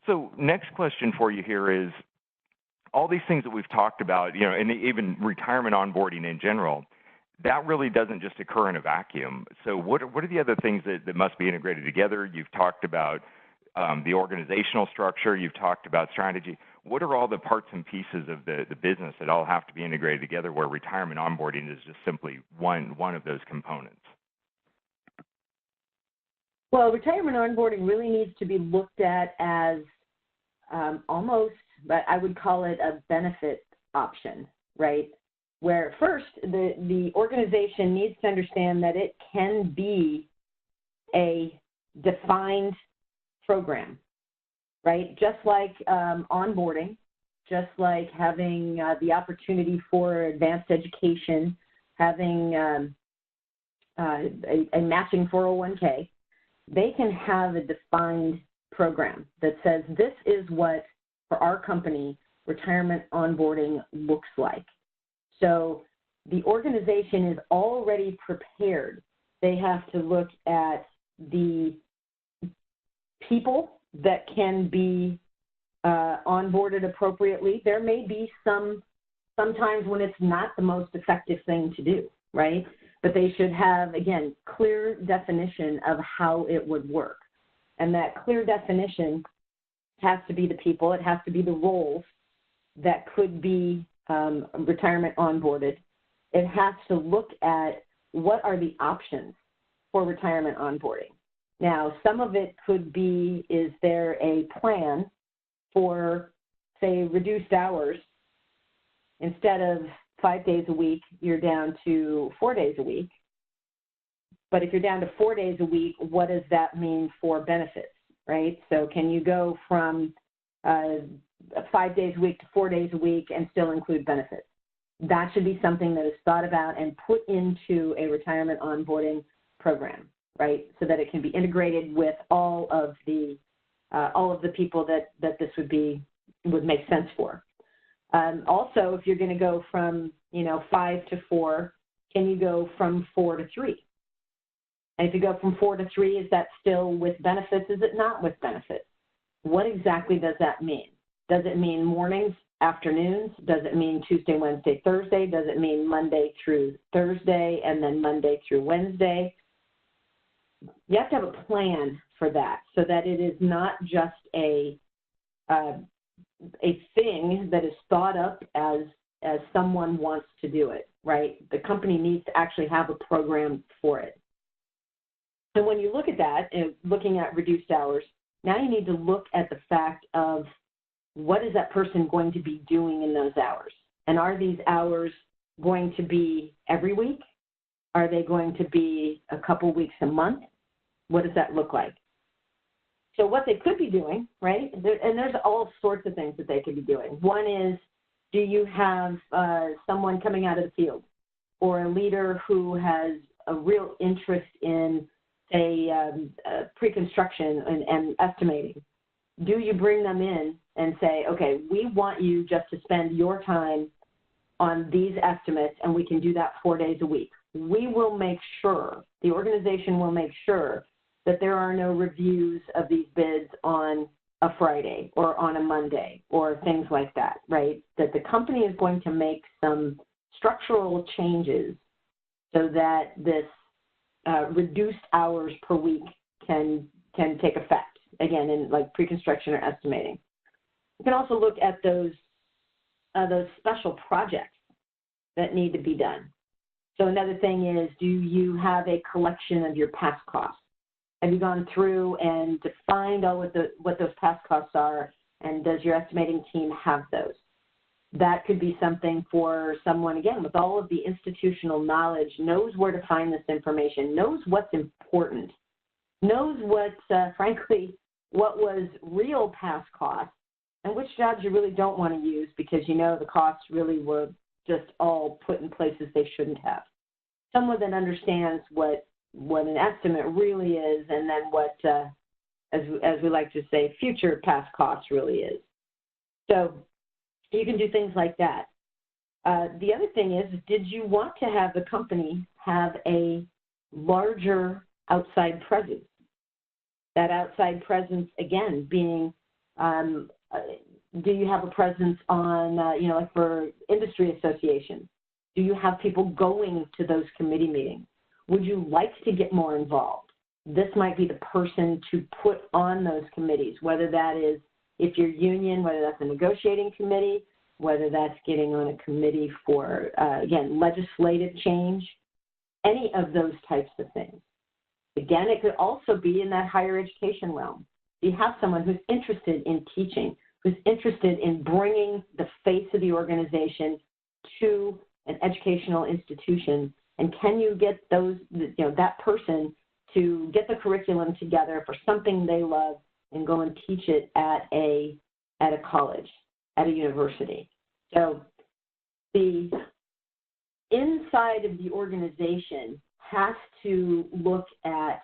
So next question for you here is, all these things that we've talked about, and even retirement onboarding in general, that really doesn't just occur in a vacuum. So what are the other things that must be integrated together? You've talked about the organizational structure. You've talked about strategy. What are all the parts and pieces of the business that all have to be integrated together, where retirement onboarding is just simply one of those components? Well, retirement onboarding really needs to be looked at as almost, but I would call it a benefit option, right? Where first, the organization needs to understand that it can be a defined program, right? Just like onboarding, just like having the opportunity for advanced education, having a matching 401k, they can have a defined program that says this is what, for our company, retirement onboarding looks like. So the organization is already prepared. They have to look at the people that can be onboarded appropriately. There may be sometimes when it's not the most effective thing to do, right? But they should have, again, clear definition of how it would work. And that clear definition has to be the people, it has to be the roles that could be retirement onboarded. It has to look at what are the options for retirement onboarding. Now, some of it could be, is there a plan for, say, reduced hours? Instead of 5 days a week, you're down to 4 days a week. But if you're down to 4 days a week, what does that mean for benefits, right? So can you go from 5 days a week to 4 days a week and still include benefits? That should be something that is thought about and put into a retirement onboarding program, right? So that it can be integrated with all of the people that this would make sense for. Also, if you're going to go from 5 to 4, can you go from 4 to 3? And if you go from 4 to 3, is that still with benefits? Is it not with benefits? What exactly does that mean? Does it mean mornings, afternoons? Does it mean Tuesday, Wednesday, Thursday? Does it mean Monday through Thursday and then Monday through Wednesday? You have to have a plan for that so that it is not just a thing that is thought up as someone wants to do it, right? The company needs to actually have a program for it. And when you look at that, looking at reduced hours, now you need to look at the fact of what is that person going to be doing in those hours? And are these hours going to be every week? Are they going to be a couple weeks a month? What does that look like? So what they could be doing, right, and there's all sorts of things that they could be doing. One is, do you have someone coming out of the field or a leader who has a real interest in, say, pre-construction and estimating? Do you bring them in and say, okay, we want you just to spend your time on these estimates, and we can do that 4 days a week. We will make sure, the organization will make sure that there are no reviews of these bids on a Friday or on a Monday or things like that, right? That the company is going to make some structural changes so that this reduced hours per week can take effect, again, in like pre-construction or estimating. You can also look at those special projects that need to be done. So another thing is, do you have a collection of your past costs? Have you gone through and defined all of what those past costs are, and does your estimating team have those? That could be something for someone, again, with all of the institutional knowledge, knows where to find this information, knows what's important, knows what, frankly, what was real past costs and which jobs you really don't want to use because you know the costs really were just all put in places they shouldn't have. Someone that understands what an estimate really is, and then what, as we like to say, future past costs really is. So you can do things like that. The other thing is, did you want to have the company have a larger outside presence? That outside presence, again, being Do you have a presence on, like for industry associations? Do you have people going to those committee meetings? Would you like to get more involved? This might be the person to put on those committees, whether that is, if you're union, whether that's a negotiating committee, whether that's getting on a committee for, again, legislative change, any of those types of things. Again, it could also be in that higher education realm. You have someone who's interested in teaching, who's interested in bringing the face of the organization to an educational institution, and can you get those, that person to get the curriculum together for something they love and go and teach it at a college, at a university. So the inside of the organization has to look at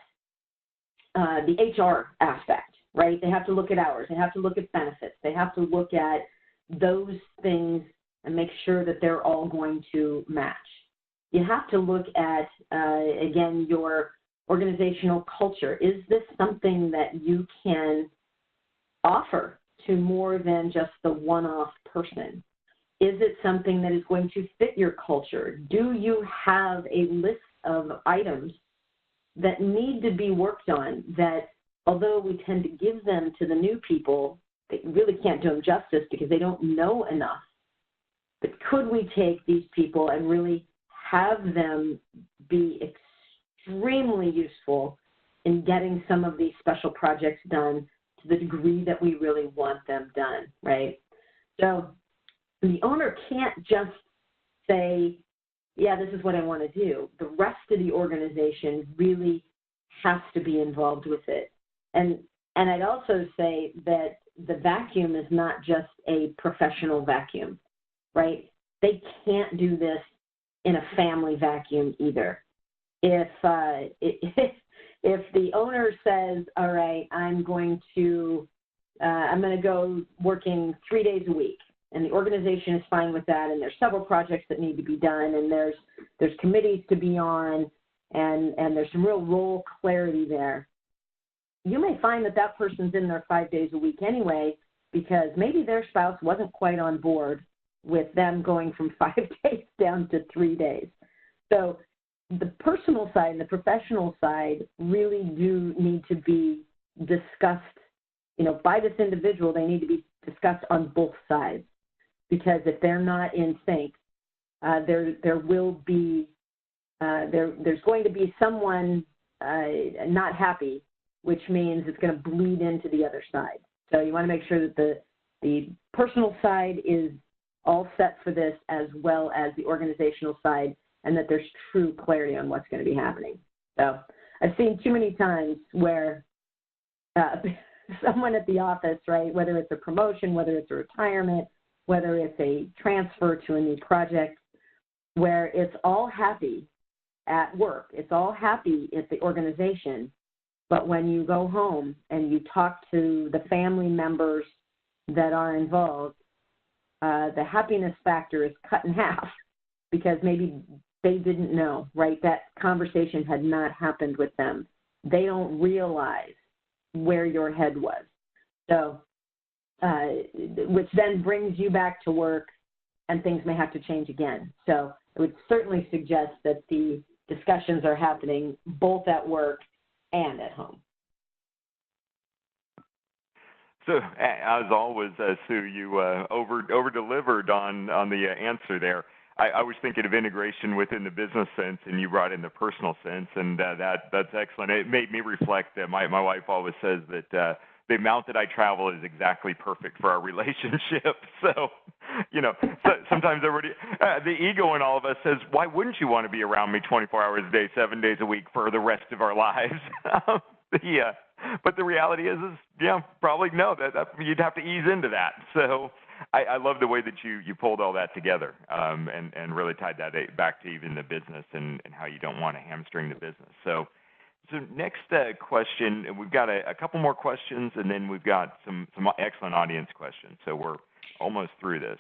the HR aspect, right? They have to look at hours. They have to look at benefits. They have to look at those things and make sure that they're all going to match. You have to look at, again, your organizational culture. Is this something that you can offer to more than just the one-off person? Is it something that is going to fit your culture? Do you have a list of items that need to be worked on that, although we tend to give them to the new people, they really can't do them justice because they don't know enough. But could we take these people and really have them be extremely useful in getting some of these special projects done to the degree that we really want them done, right? So the owner can't just say, yeah, this is what I want to do. The rest of the organization really has to be involved with it. And I'd also say that the vacuum is not just a professional vacuum, right? They can't do this in a family vacuum either. If the owner says, all right, I'm going to go working 3 days a week, and the organization is fine with that, and there's several projects that need to be done, and there's committees to be on, and there's some real role clarity there, you may find that person's in there 5 days a week anyway, because maybe their spouse wasn't quite on board with them going from 5 days down to 3 days. So the personal side and the professional side really do need to be discussed, by this individual. They need to be discussed on both sides, because if they're not in sync, there will be there's going to be someone not happy, which means it's going to bleed into the other side. So you want to make sure that the personal side is all set for this, as well as the organizational side, and that there's true clarity on what's going to be happening. So I've seen too many times where someone at the office, right, whether it's a promotion, whether it's a retirement, whether it's a transfer to a new project, where it's all happy at work, it's all happy at the organization, but when you go home and you talk to the family members that are involved, the happiness factor is cut in half, because maybe they didn't know, right? That conversation had not happened with them. They don't realize where your head was. So, which then brings you back to work, and things may have to change again. So I would certainly suggest that the discussions are happening both at work and at home. So, as always, Sue, you over-delivered on the answer there. I was thinking of integration within the business sense, and you brought in the personal sense, and that's excellent. It made me reflect that my wife always says that the amount that I travel is exactly perfect for our relationship. So, sometimes the ego in all of us says, why wouldn't you want to be around me 24 hours a day, 7 days a week for the rest of our lives? But the reality is probably no. That you'd have to ease into that. So I love the way that you pulled all that together and really tied that back to even the business and how you don't want to hamstring the business. So next question, we've got a couple more questions, and then we've got some excellent audience questions. So we're almost through this.